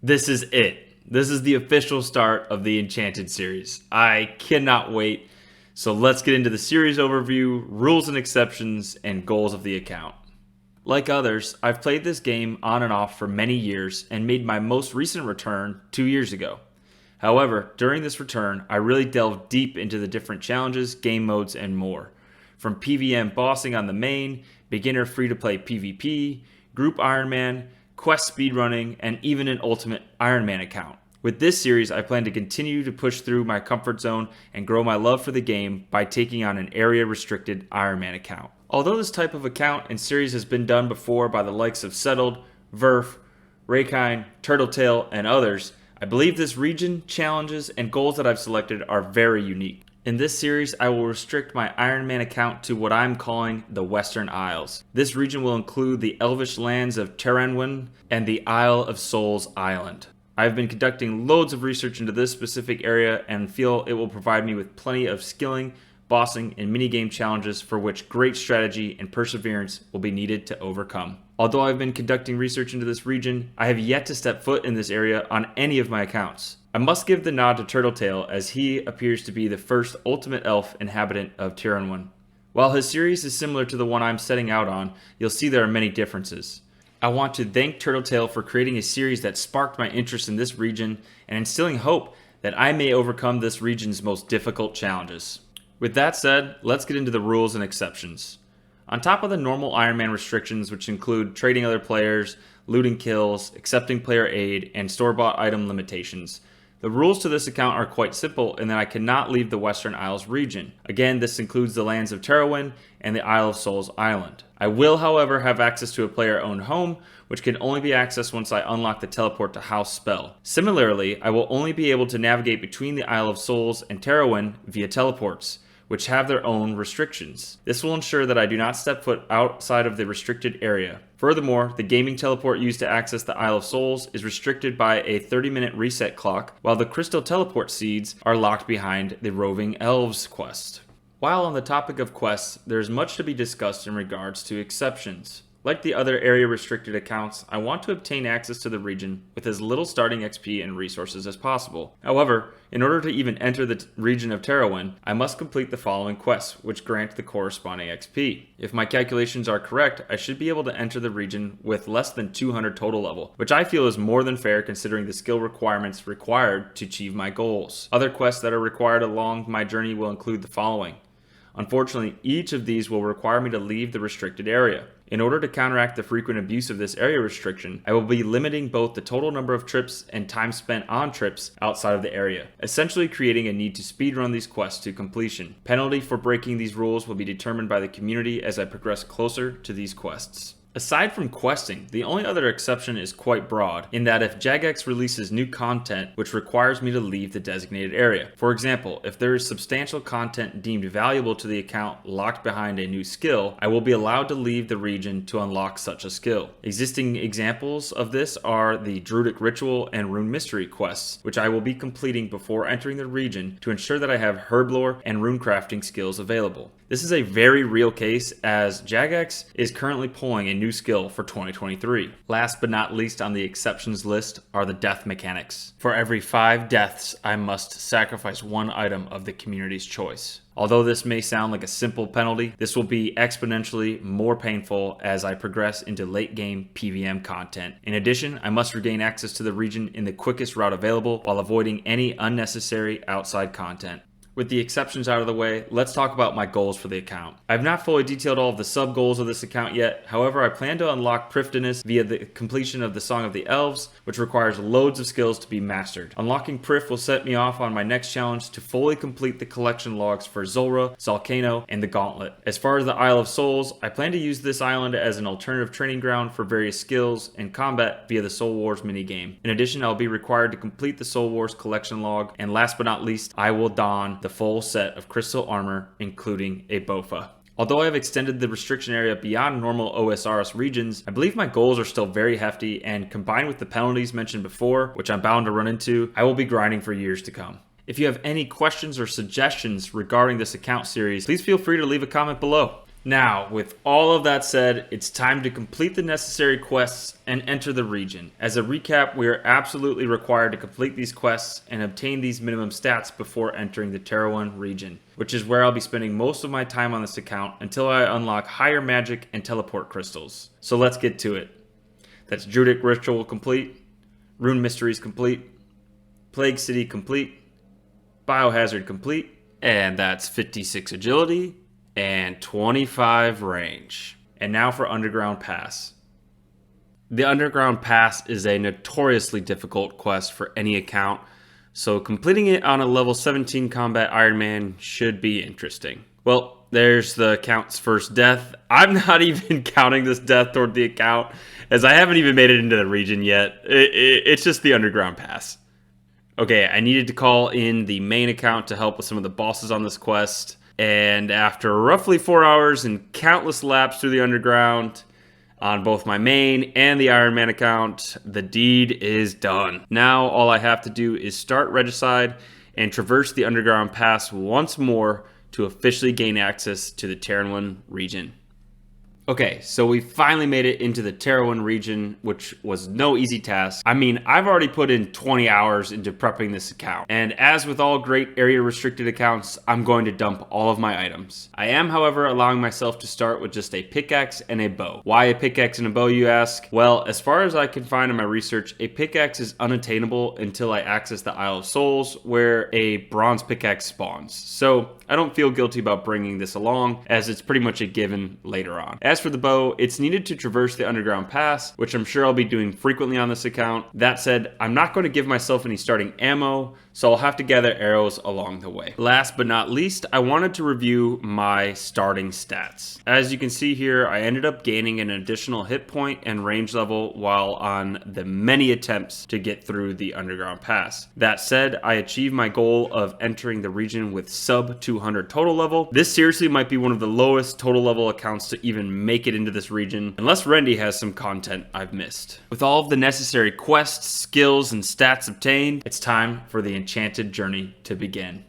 This is it. This is the official start of the Enchanted series. I cannot wait. So let's get into the series overview, rules and exceptions, and goals of the account. Like others, I've played this game on and off for many years and made my most recent return 2 years ago. However, during this return, I really delved deep into the different challenges, game modes, and more. From PvM bossing on the main, beginner free-to-play PvP, group Ironman, quest speedrunning, and even an ultimate Ironman account. With this series, I plan to continue to push through my comfort zone and grow my love for the game by taking on an area-restricted Ironman account. Although this type of account and series has been done before by the likes of Settled, Verf, Raikine, Turtletail, and others, I believe this region, challenges, and goals that I've selected are very unique. In this series, I will restrict my Ironman account to what I'm calling the Western Isles. This region will include the elvish lands of Tirannwn and the Isle of Souls Island. I've been conducting loads of research into this specific area and feel it will provide me with plenty of skilling, bossing, and minigame challenges for which great strategy and perseverance will be needed to overcome. Although I've been conducting research into this region, I have yet to step foot in this area on any of my accounts. I must give the nod to Turtletail, as he appears to be the first ultimate elf inhabitant of Tirannwn. While his series is similar to the one I'm setting out on, you'll see there are many differences. I want to thank Turtletail for creating a series that sparked my interest in this region and instilling hope that I may overcome this region's most difficult challenges. With that said, let's get into the rules and exceptions. On top of the normal Ironman restrictions, which include trading other players, looting kills, accepting player aid, and store-bought item limitations, the rules to this account are quite simple in that I cannot leave the Western Isles region. Again, this includes the lands of Tirannwn and the Isle of Souls Island. I will, however, have access to a player-owned home, which can only be accessed once I unlock the teleport to house spell. Similarly, I will only be able to navigate between the Isle of Souls and Tirannwn via teleports, which have their own restrictions. This will ensure that I do not step foot outside of the restricted area. Furthermore, the gaming teleport used to access the Isle of Souls is restricted by a 30-minute reset clock, while the crystal teleport seeds are locked behind the roving Elves quest. While on the topic of quests, there is much to be discussed in regards to exceptions. Like the other area-restricted accounts, I want to obtain access to the region with as little starting XP and resources as possible. However, in order to even enter the region of Tirannwn, I must complete the following quests, which grant the corresponding XP. If my calculations are correct, I should be able to enter the region with less than 200 total level, which I feel is more than fair considering the skill requirements required to achieve my goals. Other quests that are required along my journey will include the following. Unfortunately, each of these will require me to leave the restricted area. In order to counteract the frequent abuse of this area restriction, I will be limiting both the total number of trips and time spent on trips outside of the area, essentially creating a need to speedrun these quests to completion. Penalty for breaking these rules will be determined by the community as I progress closer to these quests. Aside from questing, the only other exception is quite broad, in that if Jagex releases new content which requires me to leave the designated area. For example, if there is substantial content deemed valuable to the account locked behind a new skill, I will be allowed to leave the region to unlock such a skill. Existing examples of this are the Druidic Ritual and Rune Mystery quests, which I will be completing before entering the region to ensure that I have herblore and rune crafting skills available. This is a very real case, as Jagex is currently pulling a new skill for 2023. Last but not least on the exceptions list are the death mechanics. For every 5 deaths, I must sacrifice one item of the community's choice. Although this may sound like a simple penalty, this will be exponentially more painful as I progress into late game PvM content. In addition, I must regain access to the region in the quickest route available while avoiding any unnecessary outside content. With the exceptions out of the way, let's talk about my goals for the account. I have not fully detailed all of the sub-goals of this account yet, however I plan to unlock Prifddinas via the completion of the Song of the Elves, which requires loads of skills to be mastered. Unlocking Prif will set me off on my next challenge to fully complete the collection logs for Zulrah, Zalcano, and the Gauntlet. As far as the Isle of Souls, I plan to use this island as an alternative training ground for various skills and combat via the Soul Wars minigame. In addition, I'll be required to complete the Soul Wars collection log, and last but not least, I will don the full set of crystal armor, including a BoFA. Although I have extended the restriction area beyond normal OSRS regions, I believe my goals are still very hefty, and combined with the penalties mentioned before, which I'm bound to run into, I will be grinding for years to come. If you have any questions or suggestions regarding this account series, please feel free to leave a comment below. Now, with all of that said, it's time to complete the necessary quests and enter the region. As a recap, we are absolutely required to complete these quests and obtain these minimum stats before entering the Tirannwn region, which is where I'll be spending most of my time on this account until I unlock higher magic and teleport crystals. So let's get to it. That's Druidic Ritual complete, Rune Mysteries complete, Plague City complete, Biohazard complete, and that's 56 agility and 25 range. And now for Underground Pass. The Underground Pass is a notoriously difficult quest for any account, so completing it on a level 17 combat Ironman should be interesting. Well, there's the account's first death. I'm not even counting this death toward the account, as I haven't even made it into the region yet. It's just the Underground Pass. Okay, I needed to call in the main account to help with some of the bosses on this quest. And after roughly 4 hours and countless laps through the underground on both my main and the Ironman account, the deed is done. Now all I have to do is start Regicide and traverse the Underground Pass once more to officially gain access to the Tirannwn region. Okay, so we finally made it into the Tirannwn region, which was no easy task. I mean, I've already put in 20 hours into prepping this account. And as with all great area restricted accounts, I'm going to dump all of my items. I am, however, allowing myself to start with just a pickaxe and a bow. Why a pickaxe and a bow, you ask? Well, as far as I can find in my research, a pickaxe is unattainable until I access the Isle of Souls, where a bronze pickaxe spawns. So I don't feel guilty about bringing this along, as it's pretty much a given later on. As for the bow, it's needed to traverse the Underground Pass, which I'm sure I'll be doing frequently on this account. That said, I'm not going to give myself any starting ammo, so I'll have to gather arrows along the way. Last but not least, I wanted to review my starting stats. As you can see here, I ended up gaining an additional hit point and range level while on the many attempts to get through the Underground Pass. That said, I achieved my goal of entering the region with sub 200 total level. This seriously might be one of the lowest total level accounts to even make it into this region, unless Rendy has some content I've missed. With all of the necessary quests, skills, and stats obtained, it's time for the Enchanted journey to begin.